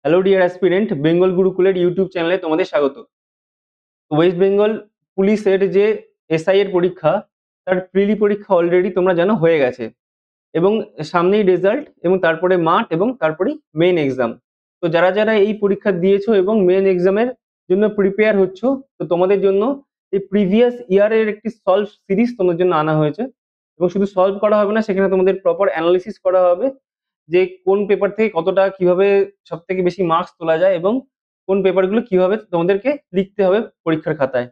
Hello dear aspirant, Bengal গুরুকুলের YouTube চ্যানেলে তোমাদের স্বাগত। ওয়েস্ট বেঙ্গল পুলিশের যে এসআই এর পরীক্ষা, তার প্রিলি পরীক্ষা অলরেডি তোমরা জানো হয়ে গেছে এবং সামনেই রেজাল্ট এবং তারপরে মাঠ এবং তারপরেই মেইন এক্সাম। তো যারা যারা এই পরীক্ষা দিয়েছো এবং মেইন এক্সামের জন্য প্রিপেয়ার হচ্ছ, তো তোমাদের জন্য এই প্রিভিয়াস ইয়ারের একটি সলভ সিরিজ তোমাদের জন্য আনা হয়েছে এবং শুধু সলভ করা হবে না, সেখানে তোমাদের প্রপার অ্যানালিসিস করা হবে যে কোন পেপার থেকে কতটা কিভাবে সব থেকে বেশি মার্কস তোলা যায় এবং কোন পেপারগুলো কিভাবে তোমাদেরকে লিখতে হবে পরীক্ষার খাতায়।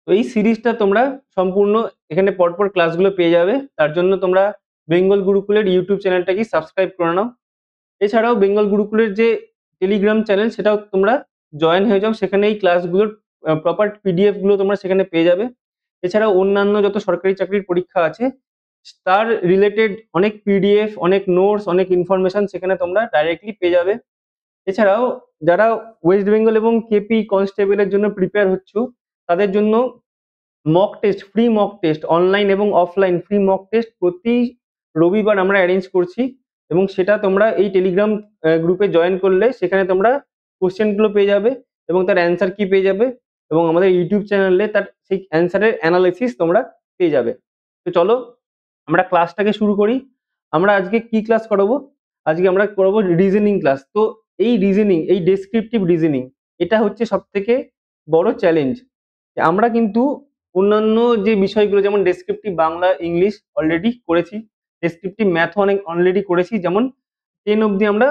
তো এই সিরিজটা তোমরা সম্পূর্ণ এখানে পরপর ক্লাসগুলো পেয়ে যাবে। তার জন্য তোমরা বেঙ্গল গুরুকুলের ইউটিউব চ্যানেলটাকে সাবস্ক্রাইব করে নাও। এছাড়াও বেঙ্গল গুরুকুলের যে টেলিগ্রাম চ্যানেল, সেটাও তোমরা জয়েন হয়ে যাও। সেখানে এই ক্লাসগুলোর প্রপার পিডিএফ গুলো তোমরা সেখানে পেয়ে যাবে। এছাড়াও অন্যান্য যত সরকারি চাকরির পরীক্ষা আছে তার রিলেটেড অনেক পিডিএফ, অনেক নোটস, অনেক ইনফরমেশন সেখানে তোমরা ডাইরেক্টলি পেয়ে যাবে। এছাড়াও যারা ওয়েস্ট বেঙ্গল এবং কেপি কনস্টেবলের জন্য প্রিপেয়ার হচ্ছ, তাদের জন্য mock test, free mock test, online এবং অফলাইন ফ্রি মক টেস্ট প্রতি রবিবার আমরা অ্যারেঞ্জ করছি এবং সেটা তোমরা এই টেলিগ্রাম গ্রুপে জয়েন করলে সেখানে তোমরা কোশ্চেনগুলো পেয়ে যাবে এবং তার অ্যান্সার কি পেয়ে যাবে এবং আমাদের ইউটিউব চ্যানেলে তার সেই অ্যান্সারের অ্যানালাইসিস তোমরা পেয়ে যাবে। তো চলো আমরা ক্লাসটাকে শুরু করি। আমরা আজকে কি ক্লাস করাবো? আজকে আমরা করবো রিজনিং ক্লাস। তো এই রিজনিং, এই ডেসক্রিপটিভ রিজনিং, এটা হচ্ছে সব থেকে বড় চ্যালেঞ্জ। আমরা কিন্তু অন্যান্য যে বিষয়গুলো যেমন ডেসক্রিপটিভ বাংলা, ইংলিশ অলরেডি করেছি, ডেসক্রিপটিভ ম্যাথও অনেক অলরেডি করেছি, যেমন 10 অব্দি আমরা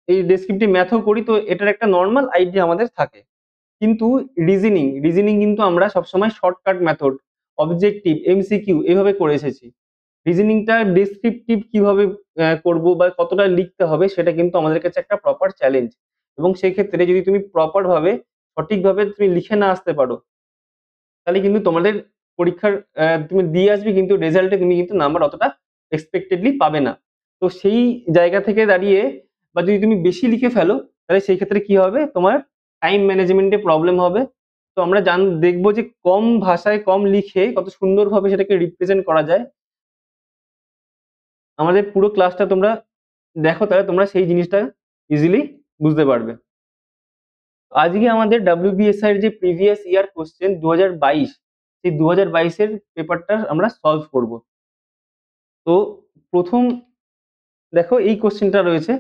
এই ডেসক্রিপটিভ ম্যাথও করি। তো এটার একটা নর্মাল আইডিয়া আমাদের থাকে। কিন্তু রিজনিং রিজনিং কিন্তু আমরা সবসময় শর্টকাট মেথড, অবজেক্টিভ, এমসিকিউ এভাবে করে এসেছি। রিজনিংটা ডেসক্রিপটিভ কিভাবে করব বা কতটা লিখতে হবে, সেটা কিন্তু আমাদের কাছে একটা প্রপার চ্যালেঞ্জ। এবং সেক্ষেত্রে যদি তুমি প্রপার ভাবে, সঠিকভাবে তুমি লিখে না আসতে পারো, তাহলে কিন্তু তোমাদের পরীক্ষার তুমি দিয়ে আসবে কিন্তু রেজাল্টে তুমি কিন্তু নাম্বার অতটা এক্সপেক্টেডলি পাবে না। তো সেই জায়গা থেকে দাঁড়িয়ে বা যদি তুমি বেশি লিখে ফেলো, তাহলে সেই ক্ষেত্রে কি হবে, তোমার টাইম ম্যানেজমেন্টে প্রবলেম হবে। তো আমরা দেখবো যে কম ভাষায় কম লিখে কত সুন্দরভাবে সেটাকে রিপ্রেজেন্ট করা যায়। আমাদের পুরো ক্লাসটা তোমরা দেখো, তাহলে তোমরা সেই জিনিসটা ইজিলি বুঝতে পারবে। আজকে আমাদের WBSI এর যে প্রিভিয়াস ইয়ার কোশ্চেন 2022, সেই 2022 এর পেপারটা আমরা সলভ করব। তো প্রথম দেখো এই কোশ্চেনটা রয়েছে,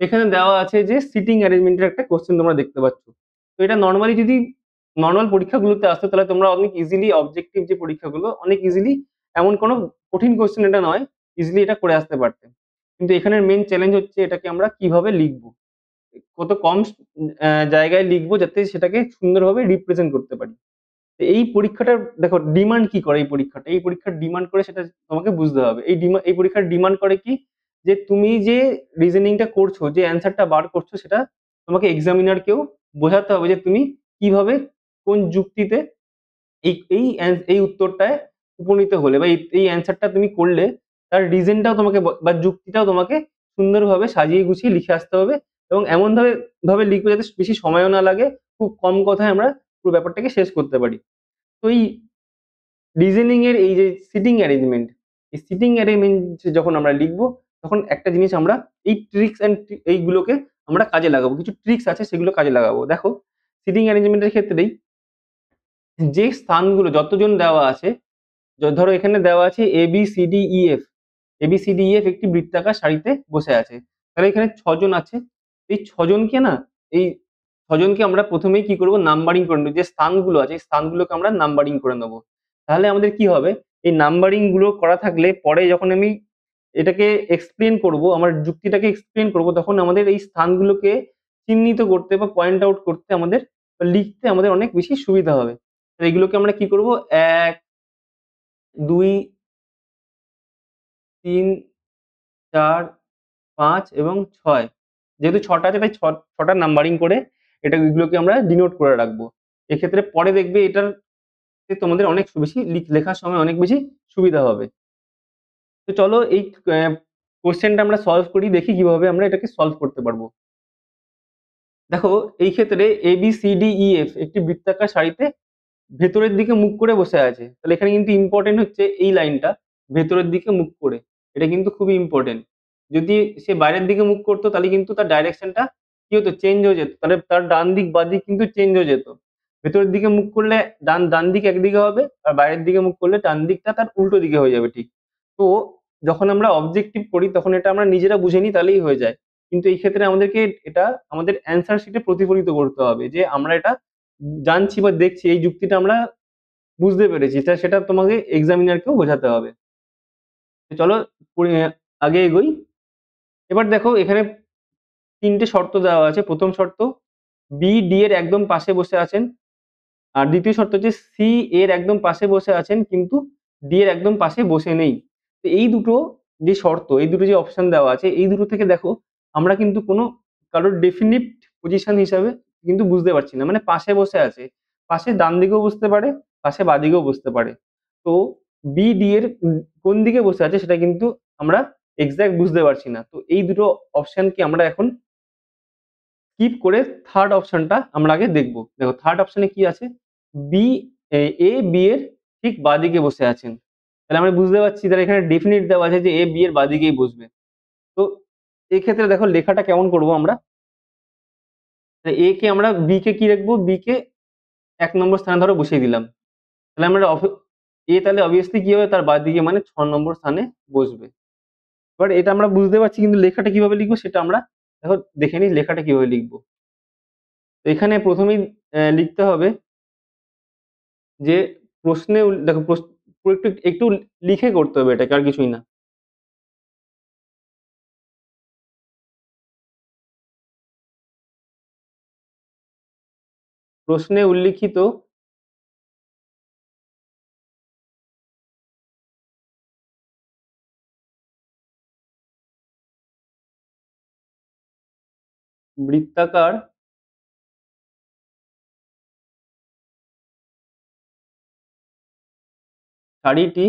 এখানে দেওয়া আছে যে সিটিং অ্যারেঞ্জমেন্টের একটা কোশ্চেন তোমরা দেখতে পাচ্ছ। তো এটা নর্মালি যদি নর্মাল পরীক্ষাগুলোতে আসতো, তাহলে তোমরা অনেক ইজিলি, অবজেক্টিভ যে পরীক্ষাগুলো অনেক ইজিলি, এমন কোনো কঠিন কোশ্চেন এটা নয়, ইজিলি এটা করে আসতে পারতে। কিন্তু এখানের মেন চ্যালেঞ্জ হচ্ছে এটাকে আমরা কিভাবে লিখবো, কত কম জায়গায় লিখবো যাতে সেটাকে সুন্দরভাবে রিপ্রেজেন্ট করতে পারি। তো এই পরীক্ষাটার দেখো ডিমান্ড কি করে, এই পরীক্ষার ডিমান্ড করে সেটা তোমাকে বুঝতে হবে। এই পরীক্ষার ডিমান্ড করে কি, যে তুমি যে রিজনিংটা করছো, যে অ্যান্সারটা বার করছো, সেটা তোমাকে এক্সামিনারকেও বোঝাতে হবে যে তুমি কিভাবে, কোন যুক্তিতে এই উত্তরটায় উপনীত হলে বা এই অ্যান্সারটা তুমি করলে, তার রিজনটাও তোমাকে বা যুক্তিটাও তোমাকে সুন্দরভাবে সাজিয়ে গুছিয়ে লিখে আসতে হবে এবং এমন ভাবে লিখবে যাতে বেশি সময়ও না লাগে, খুব কম কথায় আমরা পুরো ব্যাপারটাকে শেষ করতে পারি। তো এই রিজনিং এর এই যে সিটিং অ্যারেঞ্জমেন্ট, এই সিটিং অ্যারেঞ্জমেন্ট যখন আমরা লিখবো, তখন একটা জিনিস আমরা এই ট্রিক্স এন্ড এইগুলোকে আমরা কাজে লাগাবো। কিছু ট্রিক্স আছে সেগুলো কাজে লাগাবো। দেখো সিটিং অ্যারেঞ্জমেন্টের ক্ষেত্রেই যে স্থানগুলো যতজন দেওয়া আছে, ধরো এখানে দেওয়া আছে ABCDEF, ABCDEF একটি বৃত্তাকার সারিতে বসে আছে। তাহলে এখানে 6 জন আছে। এই 6 জনকে না, এই 6 জনকে আমরা প্রথমেই কি করব, নাম্বারিং করে নেব। যে স্থানগুলো আছে এই স্থানগুলোকে আমরা নাম্বারিং করে নেব। তাহলে আমাদের কি হবে, এই নাম্বারিং গুলো করা থাকলে পরে যখন আমি এটাকে এক্সপ্লেন করব, আমার যুক্তিটাকে এক্সপ্লেন করব, তখন আমাদের এই স্থানগুলোকে চিহ্নিত করতে বা পয়েন্ট আউট করতে আমাদের বা লিখতে আমাদের অনেক বেশি সুবিধা হবে। তো এগুলোকে আমরা কি করব, 1, 2, 3, 4, 5 এবং 6, যেহেতু 6টা আছে তাই 6টা নাম্বারিং করে এগুলোকে আমরা ডিনোট করে রাখবো। এক্ষেত্রে পরে দেখবে তোমাদের অনেক বেশি লেখার সময় অনেক বেশি সুবিধা হবে। তো চলো এই কোশ্চেনটা আমরা সলভ করি, দেখি কিভাবে আমরা এটাকে সলভ করতে পারবো। দেখো এই ক্ষেত্রে ABCDEF একটি বৃত্তাকার সারিতে ভেতরের দিকে মুখ করে বসে আছে। তাহলে এখানে কিন্তু ইম্পর্টেন্ট হচ্ছে এই লাইনটা, ভেতরের দিকে মুখ করে। এটা কিন্তু খুবই ইম্পর্টেন্ট। যদি সে বাইরের দিকে মুখ করতো, তাহলে কিন্তু তার ডাইরেকশনটা কি হতো, চেঞ্জ হয়ে যেত, তাহলে তার ডান দিক বাঁ দিক কিন্তু চেঞ্জ হয়ে যেত। ভেতরের দিকে মুখ করলে ডান দিক একদিকে হবে, আর বাইরের দিকে মুখ করলে ডান দিকটা তার উল্টো দিকে হয়ে যাবে ঠিক। তো যখন আমরা অবজেক্টিভ করি তখন এটা আমরা নিজেরা বুঝে নিই তাহলেই হয়ে যায়। কিন্তু এই ক্ষেত্রে আমাদেরকে এটা আমাদের অ্যান্সার শিটে প্রতিফলিত করতে হবে যে আমরা এটা জানছি বা দেখছি, এই যুক্তিটা আমরা বুঝতে পেরেছি, সেটা তোমাকে এক্সামিনারকেও বোঝাতে হবে। তো চলো আগে এগোই। এবার দেখো এখানে ৩ টে শর্ত দেওয়া আছে। প্রথম শর্ত, বি ডি এর একদম পাশে বসে আছেন। আর দ্বিতীয় শর্ত হচ্ছে সি এর একদম পাশে বসে আছেন কিন্তু ডি এর একদম পাশে বসে নেই। তো এই দুটো যে শর্ত, এই দুটো যে অপশন দেওয়া আছে, এই দুটো থেকে দেখো আমরা কিন্তু কোনো কারোর ডেফিনিট পজিশন হিসাবে কিন্তু বুঝতে পারছি না। মানে পাশে বসে আছে, পাশে ডান দিকেও বসতে পারে, পাশে বাঁ দিকেও বসতে পারে। তো বি ডি এর কোন দিকে বসে আছে সেটা কিন্তু আমরা এক্সাক্ট বুঝতে পারছি না। তো এই দুটো অপশনকে আমরা এখন স্কিপ করে থার্ড অপশনটা আমরা আগে দেখবো। দেখো থার্ড অপশনে কি আছে, বি এ বি এর ঠিক বাঁদিকে বসে আছেন। তাহলে আমরা বুঝতে পারছি, তাহলে এখানে ডেফিনিট দেওয়া আছে যে এ বি এর বাঁদিকেই বসবে। তো এক্ষেত্রে দেখো লেখাটা কেমন করব আমরা, এ কে আমরা বি কে কি রাখবো, বি কে ১ নম্বর স্থানে ধরো বসিয়ে দিলাম। তাহলে আমরা এ তাহলে অবভিয়াসলি কি হবে, তার বাঁদিকে মানে ৬ নম্বর স্থানে বসবে। এবার এটা আমরা বুঝতে পারছি, কিন্তু লেখাটা কিভাবে লিখবো সেটা আমরা দেখো দেখে নিই লেখাটা কিভাবে লিখবো। তো এখানে প্রথমেই লিখতে হবে যে প্রশ্নে দেখো একটু একটু লিখে করতে হবে এটাকে, আর কিছুই না। প্রশ্নে উল্লিখিত বৃত্তাকার সারিটি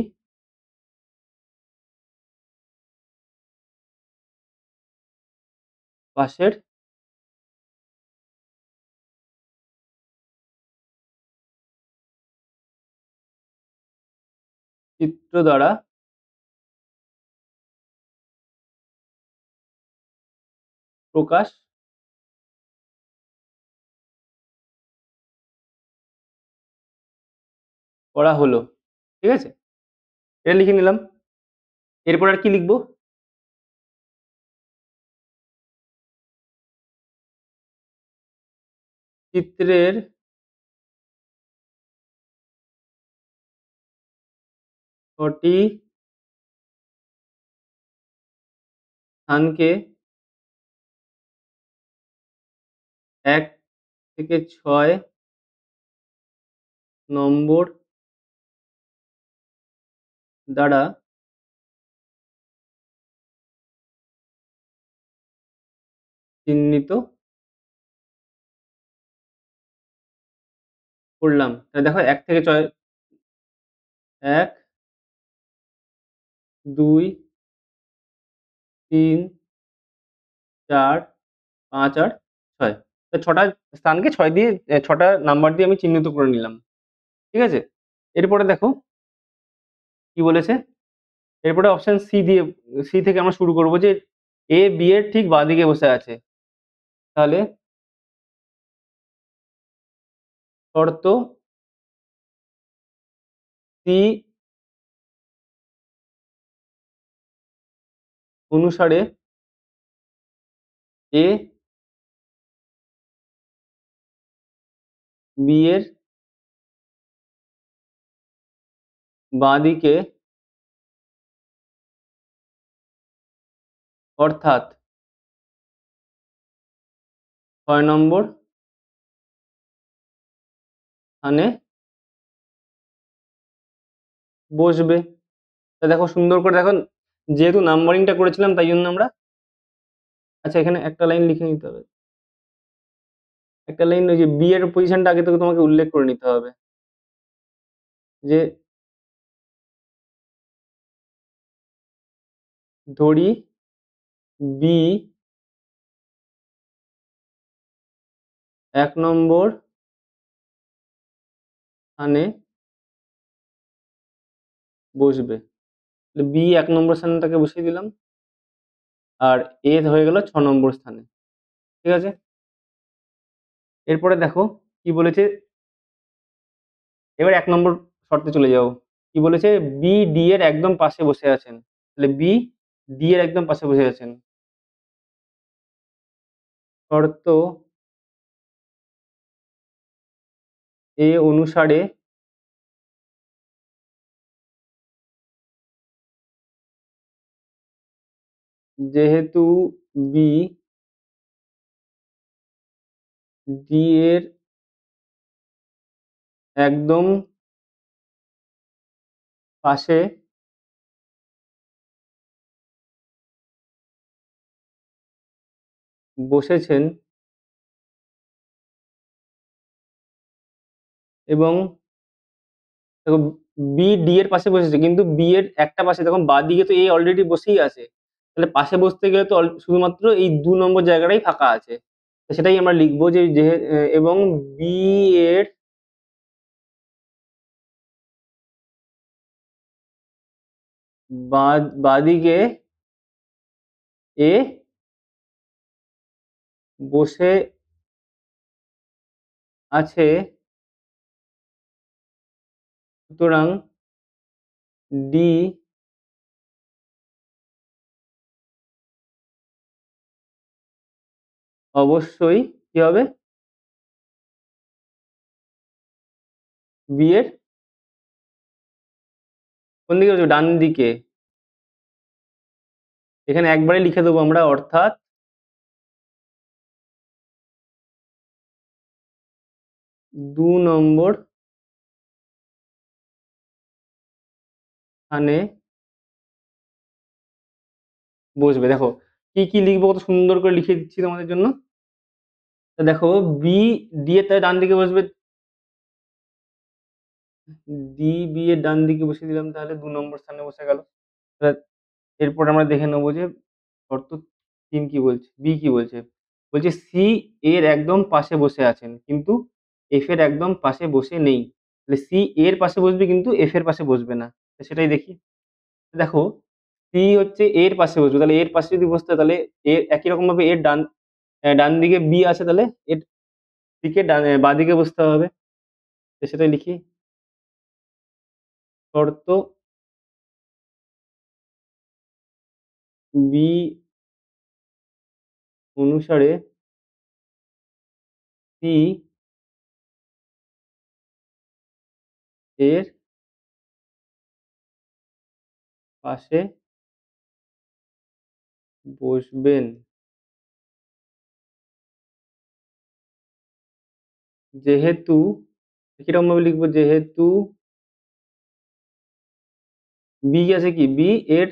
পাশের চিত্র দ্বারা প্রকাশ করা হলো। ঠিক আছে, এটা লিখে নিলাম। এরপর আর কি লিখবো, চিত্রের ছটি স্থানকে ১ থেকে ৬ নম্বর দ্বারা চিহ্নিত করলাম। তাহলে দেখো ১ থেকে ৬, ১, ২, ৩, ৪, ৫ আর ৬। ৬টা স্থানকে ৬ দিয়ে ৬টা নাম্বার দিয়ে আমি চিহ্নিত করে নিলাম। ঠিক আছে? এরপরে দেখো কি বলেছে? এরপরে অপশন সি থেকে আমরা শুরু করব যে এ বি এর ঠিক বাঁদিকে বসে আছে। তাহলে শর্ত সি অনুসারে এ বি এর বাঁদিকে অর্থাৎ ৬ নম্বর স্থানে বসবে। তা দেখো সুন্দর করে দেখো, যেহেতু নাম্বারিংটা করেছিলাম তাই জন্য আমরা, আচ্ছা এখানে একটা লাইন লিখে নিতে হবে। একটা লাইন ওই যে বি এর পজিশনটা আগে থেকে তোমাকে উল্লেখ করে নিতে হবে। যে ধরি বি ১ নম্বর স্থানে বসবে। বি ১ নম্বর স্থানটাকে বসিয়ে দিলাম। আর এ হয়ে গেল ৬ নম্বর স্থানে। ঠিক আছে? এরপরে দেখো কি বলেছে, এবার ১ নম্বর শর্তে চলে যাও। কি বলেছে? বি ডি এর একদম পাশে বসে আছেন। তাহলে বি ডি এর একদম পাশে বসে আছেন। শর্ত এ অনুসারে যেহেতু বি ডি এর একদম পাশে বসেছেন এবং দেখো বি ডি এর পাশে বসেছে, কিন্তু বি এর একটা পাশে, তখন বাঁদিকে তো এ অলরেডি বসেই আছে। তাহলে পাশে বসতে গেলে তো শুধুমাত্র এই ২ নম্বর জায়গাটাই ফাঁকা আছে। তো সেটাই আমরা লিখবো যে এবং বি এর বাঁদিকে এ বসে আছে, সুতরাং ডি অবশ্যই কি হবে? বি এর কোন দিকে বসবে? ডান দিকে। এখানে একবারে লিখে দেবো আমরা, অর্থাৎ ২ নম্বর স্থানে বসবে। দেখো কি কি লিখবো, কত সুন্দর করে লিখে দিচ্ছি তোমাদের জন্য। তো দেখো বি ডি এর তাহলে ডান দিকে বসবে, ডি বি এর ডান দিকে বসিয়ে দিলাম, তাহলে ২ নম্বর স্থানে বসে গেল। এরপর আমরা দেখে নেবো যে শর্ত ৩ কি বলছে, বি কি বলছে। বলছে সি এর একদম পাশে বসে আছেন, কিন্তু এফ এর একদম পাশে বসে নেই। তাহলে সি এর পাশে বসবে, কিন্তু এফ এর পাশে বসবে না। তো সেটাই দেখি। দেখো সি হচ্ছে এর পাশে বসবে, তাহলে এর পাশে যদি বসতে হয়, তাহলে একই রকম ভাবে এর ডান দিকে বি আছে, তাহলে এর দিকে বাঁদিকে বসতে হবে। তো সেটাই লিখি। শর্ত বি অনুসারে সি এর পাশে বসবেন, যেহেতু কিরকম ভাবে লিখবো, যেহেতু বি আছে কি, বি এর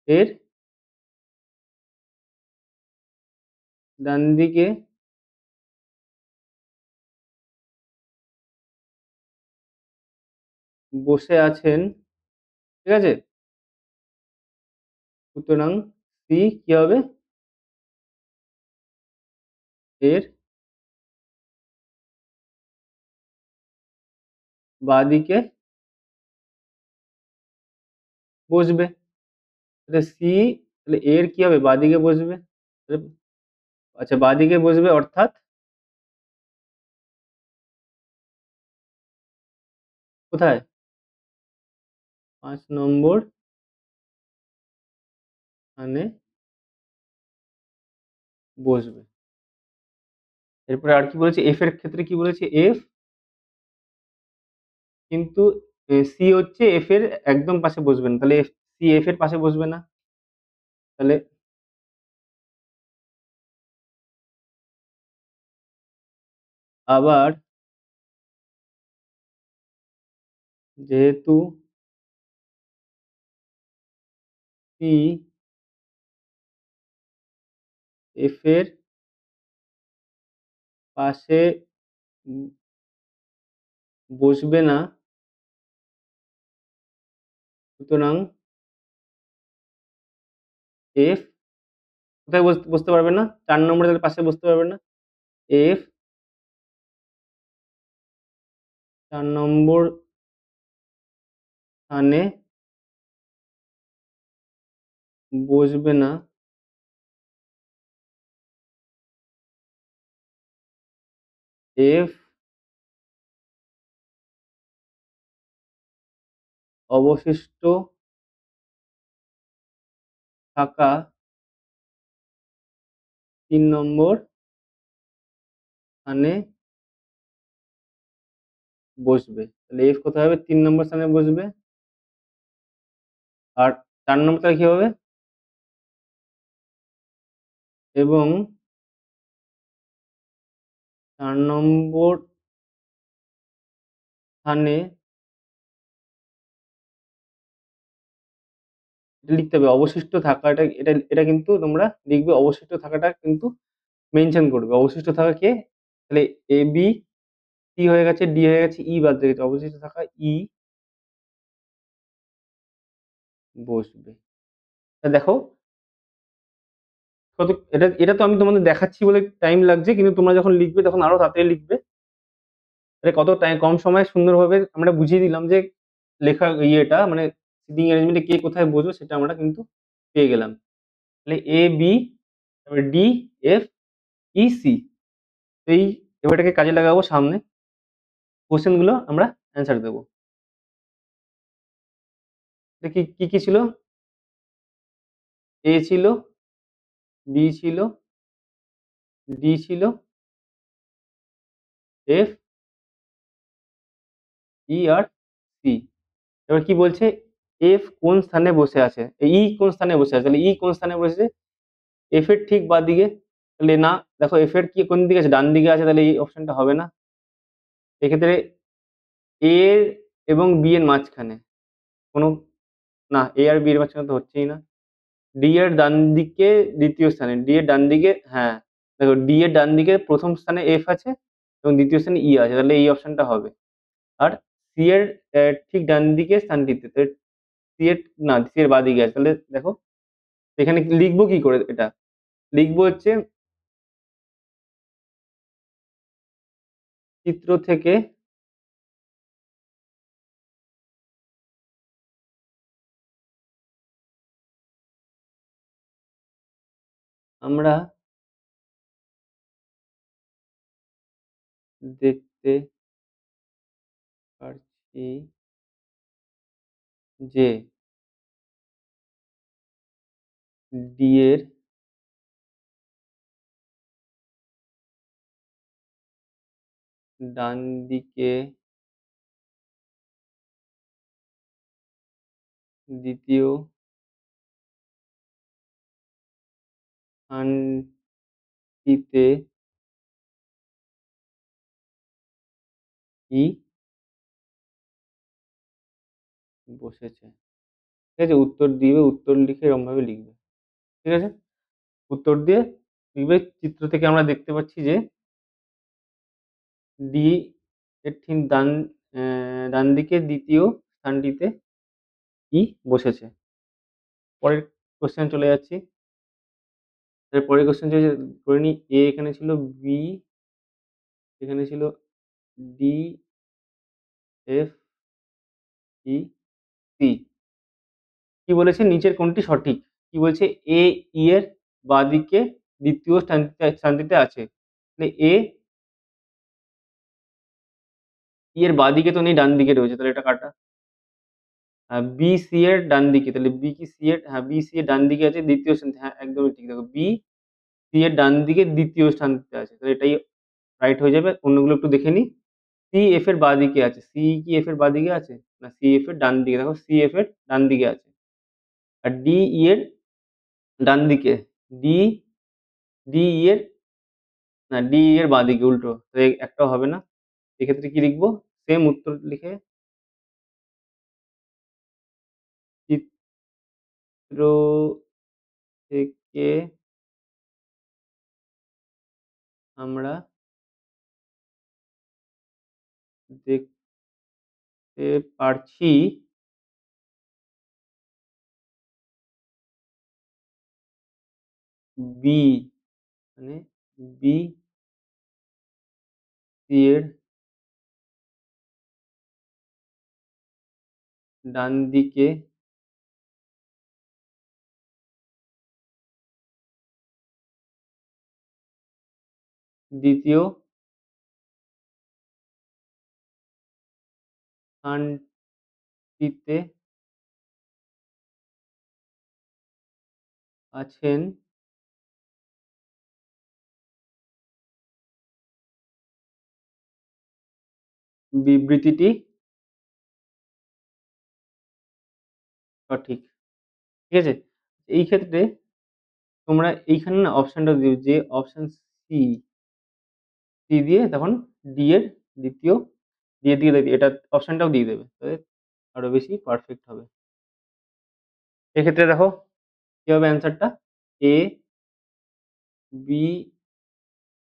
এর ডান দিকে বসে আছেন, ঠিক আছে? সুতরাং সি কি হবে? এর বাঁদিকে বসবে। তাহলে সি, তাহলে এর কি হবে? বাঁদিকে বসবে। তাহলে আচ্ছা, বাঁদিকে বসবে অর্থাৎ কোথায়? ৫ নম্বর স্থানে বসবে। এরপরে আর কি বলেছে? এফ এর ক্ষেত্রে কি বলেছে? এফ কিন্তু সি হচ্ছে এফ এর একদম পাশে বসবে না। তাহলে সি এফ এর পাশে বসবে না। তাহলে আবার যেহেতু সি এফ এর পাশে উম বসবে না, সুতরাং এফ কোথায় বসতে পারবে না? ৪ নম্বরে তাহলে পাশে বসতে পারবে না। এফ ৪ নম্বর স্থানে বসবে না, এফ অবশিষ্ট থাকা ৩ নম্বর স্থানে বসবে। তাহলে এফ কোথায় হবে? ৩ নম্বর স্থানে বসবে। আর ৪ নম্বরটা কি হবে? এবং ৪ নম্বর স্থানে এটা লিখতে হবে অবশিষ্ট থাকাটা, এটা কিন্তু তোমরা লিখবে, অবশিষ্ট থাকাটা কিন্তু মেনশন করবে। অবশিষ্ট থাকা কে? তাহলে এ বি সি হয়ে গেছে, ডি হয়ে গেছে, ই বাদ রেখেছে, অবশিষ্ট থাকা ই বসবে। তা দেখো কত, এটা তো আমি তোমাদের দেখাচ্ছি বলে টাইম লাগছে, কিন্তু তোমরা যখন লিখবে তখন আরো তাড়াতাড়ি লিখবে। তাহলে কত টাইম কম সময়ে সুন্দরভাবে আমরা বুঝিয়ে দিলাম যে লেখা ইয়েটা মানে সিটিং অ্যারেঞ্জমেন্টে কে কোথায় বসবে সেটা আমরা কিন্তু পেয়ে গেলাম। তাহলে এ বি, তারপরে ডি এফ ই সি। এই এবার এটাকে কাজে লাগাবো, সামনে কোশ্চেন গুলো আমরা অ্যান্সার দেবো। কি কি কি ছিল? এ ছিল, বি ছিল, ডি ছিল, এফ, ই আর সি। এবার কি বলছে? এফ কোন স্থানে বসে আছে, ই কোন স্থানে বসে আছে। তাহলে ই কোন স্থানে বসেছে? এফ এর ঠিক বাঁ দিকে। তাহলে না, দেখো এফ এর কি কোন দিকে আছে? ডান দিকে আছে, তাহলে এই অপশনটা হবে না। এক্ষেত্রে এ এবং বি এর মাঝখানে কোনো, না এ আর বি এর মাঝখানে তো হচ্ছেই না। ডি এর ডান দিকে দ্বিতীয় স্থানে, ডি এর ডান দিকে, হ্যাঁ দেখো ডি এর ডান দিকে প্রথম স্থানে এফ আছে এবং দ্বিতীয় স্থানে ই আছে, তাহলে এই অপশনটা হবে। আর সি এর ঠিক ডান দিকে স্থানটিতে, সি এর, না সি এর বাঁ দিকে আছে। তাহলে দেখো এখানে লিখবো কি করে? এটা লিখবো হচ্ছে চিত্র থেকে আমরা দেখতে পারছি যে ডি এর ডান দিকে দ্বিতীয় স্থানটিতে ই বসেছে। ঠিক আছে, উত্তর দিবে, উত্তর লিখে এরকম ভাবে লিখবে। ঠিক আছে, উত্তর দিয়ে লিখবে চিত্র থেকে আমরা দেখতে পাচ্ছি যে ডি এর ঠিক ডান দিকে দ্বিতীয় স্থানটিতে ই বসেছে। পরের কোশ্চেন চলে যাচ্ছি। এর পরের কোশ্চেন করে নি, এ এখানে ছিল, বি এখানে ছিল, ডি এফ ই সি। কি বলেছে? নিচের কোনটি সঠিক? কি বলছে? এ ই এর বাঁদিকে দ্বিতীয় স্থানটিতে আছে। তাহলে এ ই এর বাঁদিকে তো নেই, ডান দিকে রয়েছে, তাহলে এটা কাটা। বি সি এর ডান দিকে, তাহলে বি কি সি এর, হ্যাঁ বি সি এর ডান দিকে আছে দ্বিতীয় স্থান, হ্যাঁ একদমই ঠিক। দেখো বি সি এর ডান দিকে দ্বিতীয় স্থানটিতে আছে, তাহলে এটাই রাইট হয়ে যাবে। অন্যগুলো একটু দেখে নিই। সি এফ এর বাঁদিকে আছে, সি কি এফ এর বাঁদিকে আছে? না, সি এফ এর ডান দিকে, দেখো সি এফ এর ডান দিকে আছে। আর ডি ই এর ডান দিকে, ডি ডি ই এর, না ডি ই এর বাঁদিকে, উল্টো, তো একটাও হবে না। এক্ষেত্রে কি লিখবো? সেম উত্তর লিখে চিত্র থেকে আমরা দেখতে পারছি বি, মানে বি সি এর ডান দিকে দ্বিতীয় স্থানটিতে আছেন বিবৃতিটি সঠিক। ঠিক আছে? এই ক্ষেত্রে তোমরা এইখানে না অপশনটা দিও যে অপশন সি, সি দিয়ে তখন ডি এর ২য় ডি এর দিকে এটা অপশনটাও দিয়ে দেবে। তাহলে আরো বেশি পারফেক্ট হবে। এক্ষেত্রে দেখো কি হবে অ্যান্সারটা? এ, বি,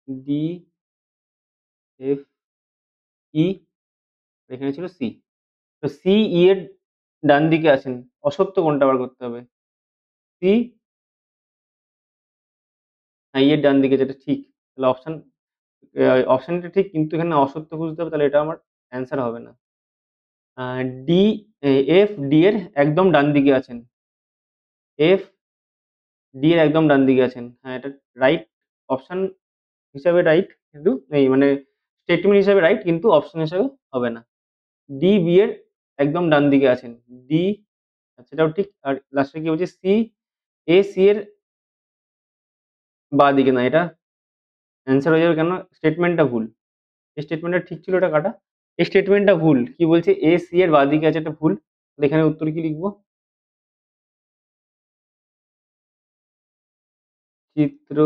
ডি, এফ, ই, এখানে ছিল সি। তো সি, ই এর ডান দিকে আছেন। অসত্য কোনটা বার করতে হবে? সি, হ্যাঁ, ই এর ডান দিকে যেটা ঠিক। তাহলে অপশনটা ঠিক কিন্তু এখানে অসত্য খুঁজতে হবে তাহলে এটা আমার অ্যান্সার হবে না। আ ডি এফ ডি এর একদম ডান দিকে আছেন। এফ ডি এর একদম ডান দিকে আছেন। হ্যাঁ, এটা রাইট অপশন হিসাবে রাইট কিন্তু এই মানে স্টেটমেন্ট হিসাবে রাইট কিন্তু অপশন হিসাবে হবে না। ডি, বি এর একদম ডান দিকে আছেন। ডি সেটাও ঠিক। আর লাস্টে কি বলছে? সি, এ, সি এর বাঁদিকে না। এটা অ্যান্সার হয়ে যাবে কেন? স্টেটমেন্টটা ভুল। এই স্টেটমেন্টটা ঠিক ছিল এটা কাটা। এই স্টেটমেন্টটা ভুল। কি বলছে? এ, সি এর বাঁদিকে আছে এটা ভুল। তাহলে এখানে উত্তর কি লিখব? চিত্র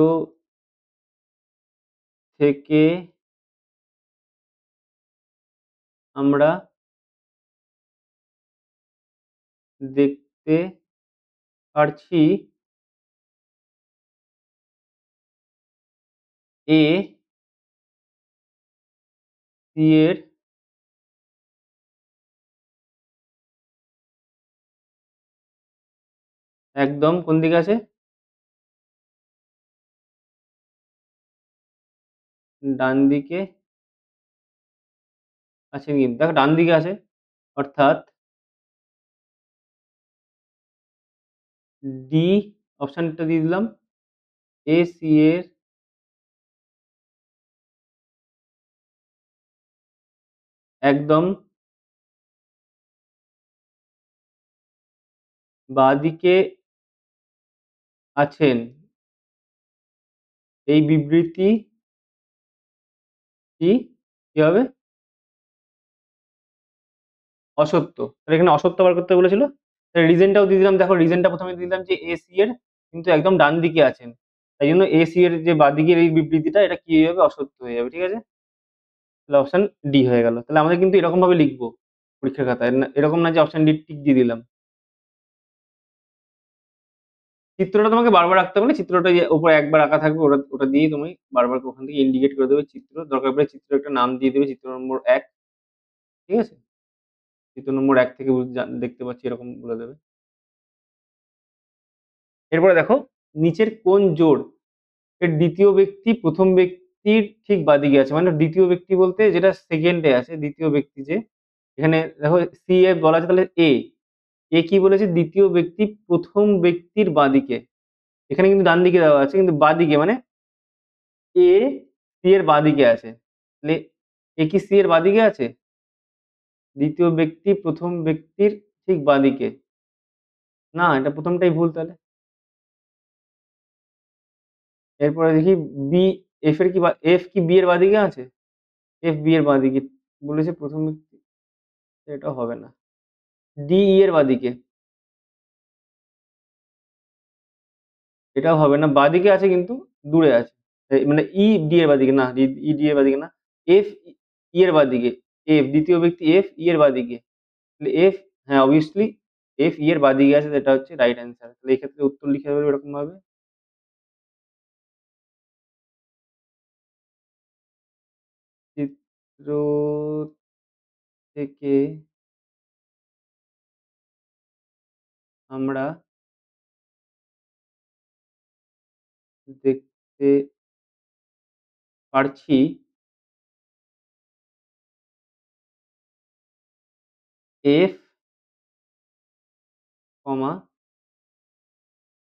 থেকে আমরা দেখতে পারছি এ, সি এর একদম কোন দিকে আছে? ডান দিকে আছেন কিন্তু। দেখো ডান দিকে আছে। অর্থাৎ ডি অপশনটা দিয়ে দিলাম। এ, সি এর একদম বাঁদিকে আছেন এই বিবৃতিটি কি হবে? অসত্য। তাহলে এখানে অসত্য বার করতে বলেছিল। তাহলে রিজনটাও দিয়ে দিলাম। দেখো রিজনটা ১ম এ দিয়ে দিলাম যে এ, সি এর কিন্তু একদম ডান দিকে আছেন। তাই জন্য এ, সি এর যে বাঁদিকের এই বিবৃতিটা এটা কি হয়ে যাবে? অসত্য হয়ে যাবে। ঠিক আছে? তাহলে অপশন ডি হয়ে গেল। তাহলে আমাদের কিন্তু এরকম ভাবে লিখবো পরীক্ষার খাতায়। এরকম না যে অপশন ডি টিক দিয়ে দিলাম। চিত্রটা তোমাকে বারবার আঁকতে হবে না। চিত্রটা যে উপরে একবার আঁকা থাকবে ওটা ওটা দিয়েই তুমি বারবার ওখান থেকে ইন্ডিকেট করে দেবে চিত্র। দরকার পড়লে চিত্রের একটা নাম দিয়ে দেবে চিত্র নম্বর ১। ঠিক আছে? চিত্র নম্বর ১ থেকে দেখতে পাচ্ছি এরকম বলে দেবে। এরপরে দেখো নিচের কোন জোড় এর ২য় ব্যক্তি ১ম ব্যক্তির ঠিক বাঁদিকে আছে। মানে ২য় ব্যক্তি বলতে যেটা 2nd এ আছে ২য় ব্যক্তি যে এখানে দেখো সি এ বলা আছে তাহলে এ। এ কি বলেছে? ২য় ব্যক্তি ১ম ব্যক্তির বাঁদিকে। এখানে কিন্তু ডান দিকে দেওয়া আছে কিন্তু বাঁদিকে মানে এ সি এর বাঁদিকে আছে। তাহলে এ কি সি এর বাঁদিকে আছে? ২য় ব্যক্তি ১ম ব্যক্তির ঠিক বাঁদিকে। না এটা ১ম টাই ভুল তাহলে। এরপরে দেখি বি এফ এর কি এফ কি বি এর বাঁদিকে আছে? এফ বি এর বাঁদিকে বলেছে ১ম ব্যক্তি। এটাও হবে না। ডি ই এর বাঁদিকে। এটাও হবে না। বাঁদিকে আছে কিন্তু দূরে আছে। মানে ই ডি এর বাঁদিকে না, ই ডি এর বাঁদিকে না। এফ ই এর বাঁদিকে। এফ ২য় ব্যক্তি এফ ই এর বাঁদিকে। তাহলে এফ হ্যাঁ, obviously এফ ই এর বাঁদিকে আছে তো এটা হচ্ছে রাইট অ্যান্সার। তাহলে এক্ষেত্রে উত্তর লিখে দেবো এরকম ভাবে। চিত্র থেকে আমরা দেখতে পারছি এফ, কমা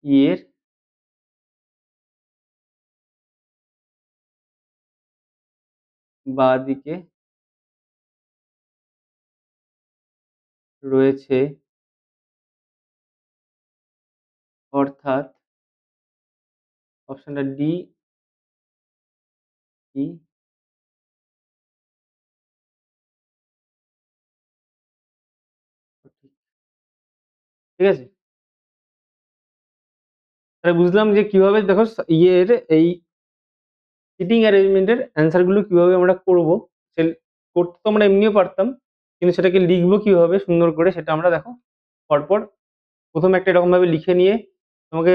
ই এর বাঁদিকে রয়েছে, অর্থাৎ অপশনটা ডি ই সঠিক। ঠিক আছে? তাহলে বুঝলাম যে কিভাবে দেখো ইয়ের এই সিটিং অ্যারেঞ্জমেন্টের অ্যান্সার গুলো কিভাবে আমরা করব। সেল করতে তো আমরা এমনিও পারতাম। কিন্তু সেটাকে লিখবো কিভাবে সুন্দর করে সেটা আমরা দেখো পরপর ১ম একটা এরকমভাবে লিখে নিয়ে তোমাকে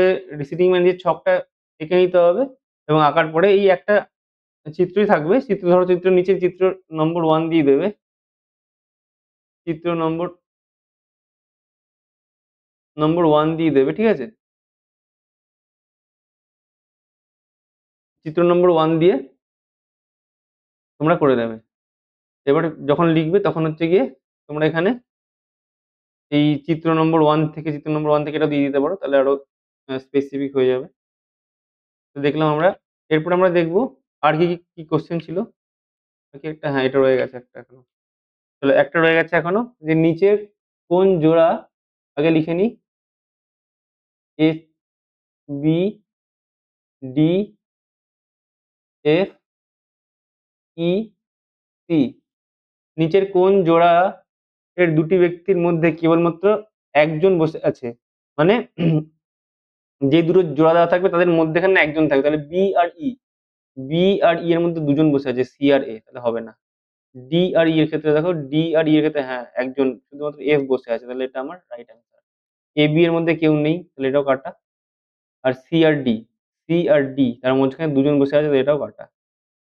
সিটিং মানে যে ছকটা এঁকে নিতে হবে এবং আঁকার পরে এই একটা চিত্রই থাকবে। চিত্র ধরো চিত্রের নিচে চিত্র নম্বর 1 দিয়ে দেবে। চিত্র নম্বর 1 দিয়ে দেবে। ঠিক আছে? চিত্র নম্বর 1 দিয়ে তোমরা করে দেবে। এবারে যখন লিখবে তখন হচ্ছে গিয়ে তোমরা এখানে এই চিত্র নম্বর 1 থেকে চিত্র নম্বর 1 থেকে এটাও দিয়ে দিতে পারো। তাহলে আরো স্পেসিফিক হয়ে যাবে। তো দেখলাম আমরা। এরপর আমরা দেখব আর কি কোয়েশ্চেন ছিল? বাকি একটা হ্যাঁ, এটা রয়ে গেছে একটা এখনো। তাহলে একটা রয়ে গেছে এখনো যে নিচের কোন জোড়া আগে লিখে নিই। এ, বি, ডি, এফ, ই, সি। নিচের কোন জোড়া এর দুটি ব্যক্তির মধ্যে কেবলমাত্র একজন বসে আছে? মানে যে দুটো জোড়া দেওয়া থাকবে তাদের মধ্যেখানে একজন থাকবে। তাহলে বি আর ই। বি আর ই এর মধ্যে দুজন বসে আছে, সি আর এ, তাহলে হবে না। ডি আর ই এর ক্ষেত্রে দেখো, ডি আর ই এর ক্ষেত্রে হ্যাঁ, একজন শুধুমাত্র এফ বসে আছে। তাহলে এটা আমার রাইট অ্যান্সার। এ বি এর মধ্যে কেউ নেই, তাহলে এটাও কাটা। আর সি আর ডি, সি আর ডি তার মাঝখানে দুজন বসে আছে, তাহলে এটাও কাটা।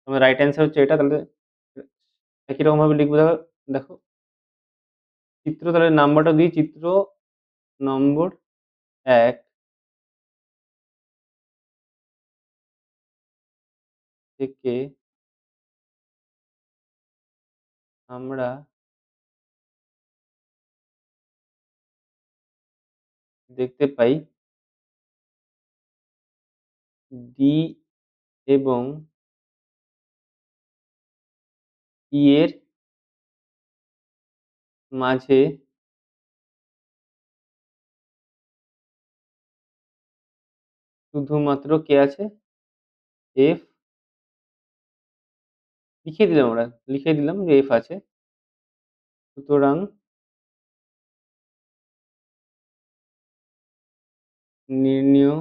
আমার রাইট অ্যান্সার হচ্ছে এটা। তাহলে একই রকম ভাবে লিখবো। দেখো দেখো চিত্র, তাহলে নাম্বারটা দিই। চিত্র নম্বর 1 থেকে আমরা দেখতে পাই ডি এবং ই এর মাঝে শুধুমাত্র কে আছে? এফ। লিখে দিলাম আমরা, লিখে দিলাম যে এফ আছে। সুতরাং নির্ণেয়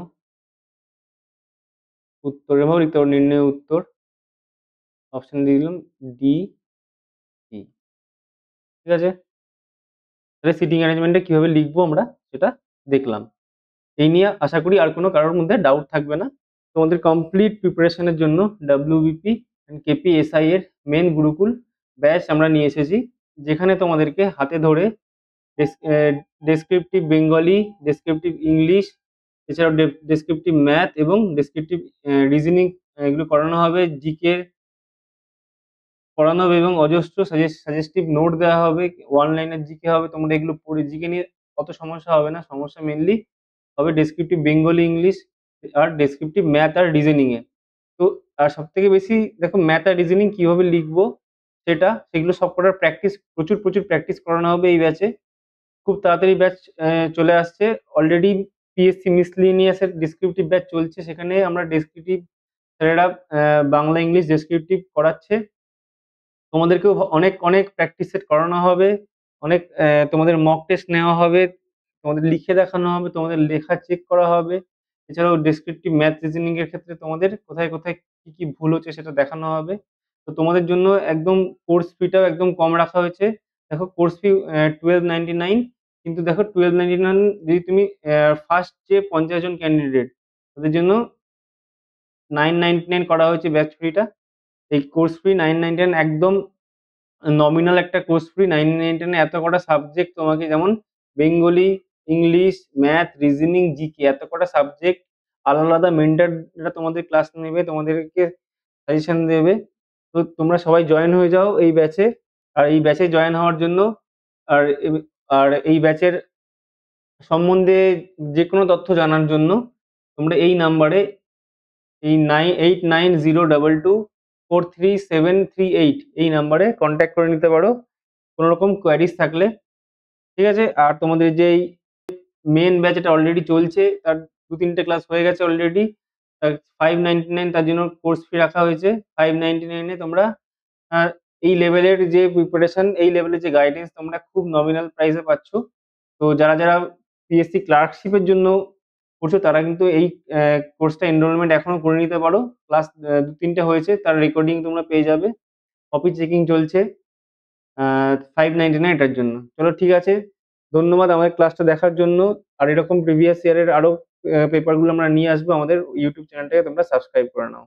উত্তর, এভাবে লিখতে পারো নির্ণেয় উত্তর। অপশন দিয়ে দিলাম ডি, ই। ঠিক আছে? তাহলে সিটিং অ্যারেঞ্জমেন্টে কিভাবে লিখবো আমরা সেটা দেখলাম। এই নিয়ে আশা করি আর কোনো কারোর মধ্যে ডাউট থাকবে না। তোমাদের কমপ্লিট প্রিপারেশনের জন্য ডাব্লিউবিপি এন্ড কেপিএসআই এর মেন গুরুকুল ব্যাচ আমরা নিয়ে এসেছি। যেখানে তোমাদেরকে হাতে ধরে ডেসক্রিপটিভ বেঙ্গলি, ডেসক্রিপটিভ ইংলিশ, এছাড়াও ডেসক্রিপটিভ ম্যাথ এবং ডেসক্রিপটিভ রিজনিং এগুলো করানো হবে। জিকে পড়ানো হবে এবং অজস্র সাজেস্টিভ নোট দেওয়া হবে। ওয়ান লাইনের জিকে হবে। তোমরা এগুলো পড়ে জিকে নিয়ে অত সমস্যা হবে না। সমস্যা মেনলি হবে ডেসক্রিপটিভ বেঙ্গলি, ইংলিশ আর ডেসক্রিপটিভ ম্যাথ আর রিজনিং এ। তো আর সবথেকে বেশি দেখো ম্যাথ আর রিজনিং কিভাবে লিখবো সেগুলো সবকটার প্র্যাকটিস, প্রচুর প্র্যাকটিস করানো হবে এই ব্যাচে। খুব তাড়াতাড়ি ব্যাচ চলে আসছে। অলরেডি পিএসসি মিসলেনিয়াস এর ডেসক্রিপটিভ ব্যাচ চলছে। সেখানে আমরা ডেসক্রিপটিভ স্যারেরা বাংলা, ইংলিশ ডেসক্রিপটিভ করাচ্ছে। তোমাদেরকেও অনেক প্র্যাকটিস সেট করানো হবে। অনেক তোমাদের মক টেস্ট নেওয়া হবে। তোমাদের লিখে দেখানো হবে। তোমাদের লেখা চেক করা হবে। এছাড়াও ডেসক্রিপটিভ ম্যাথ রিজনিং এর ক্ষেত্রে তোমাদের কোথায় কি ভুল হচ্ছে সেটা দেখানো হবে। তো তোমাদের জন্য একদম কোর্স ফিটাও একদম কম রাখা হয়েছে। দেখো কোর্স ফি 1299, কিন্তু দেখো 1299 যদি তুমি ফার্স্ট যে 50 জন ক্যান্ডিডেট তাদের জন্য 999 করা হয়েছে ব্যাচ ফিটা। এই কোর্স ফি 999 একদম নমিনাল একটা কোর্স ফি। 999 এ এত কটা সাবজেক্ট তোমাকে, যেমন Bengali, English, math, reasoning, GK, এত কটা সাবজেক্ট আলাদা আলাদা মেন্টররা তোমাদের ক্লাস নেবে, তোমাদেরকে সাজেশন দেবে। তো তোমরা সবাই জয়েন হয়ে যাও এই ব্যাচে। আর এই ব্যাচে জয়েন হওয়ার জন্য আর আর এই ব্যাচের সম্বন্ধে যে কোনো তথ্য জানার জন্য তোমরা এই নাম্বারে, এই 989022433738 এই নাম্বারে কন্ট্যাক্ট করে নিতে পারো কোনো রকম কোয়ারিজ থাকলে। ঠিক আছে? আর তোমাদের যেই মেইন ব্যাচ এটা অলরেডি চলছে, তার ২-৩ টে ক্লাস হয়ে গেছে অলরেডি। 599 তার জন্য কোর্স ফি রাখা হয়েছে। 599 এ তোমরা আ এই লেভেলের যে প্রিপারেশন, এই লেভেলের যে গাইডেন্স তোমরা খুব নমিনাল প্রাইস এ পাচ্ছ। তো যারা পিএসসি ক্লার্কশিপ এর জন্য করছো তারা কিন্তু এই কোর্সটা এনরোলমেন্ট এখনো করে নিতে পারো। ক্লাস ২-৩ টে হয়েছে, তার রেকর্ডিং তোমরা পেয়ে যাবে। কপি চেকিং চলছে 599 এটার জন্য। চলো ঠিক আছে। ধন্যবাদ আমাদের ক্লাসটা দেখার জন্য। আর এরকম প্রিভিয়াস ইয়ারের আরো পেপার গুলো আমরা নিয়ে আসবো। আমাদের ইউটিউব চ্যানেলটাকে তোমরা সাবস্ক্রাইব করে নাও।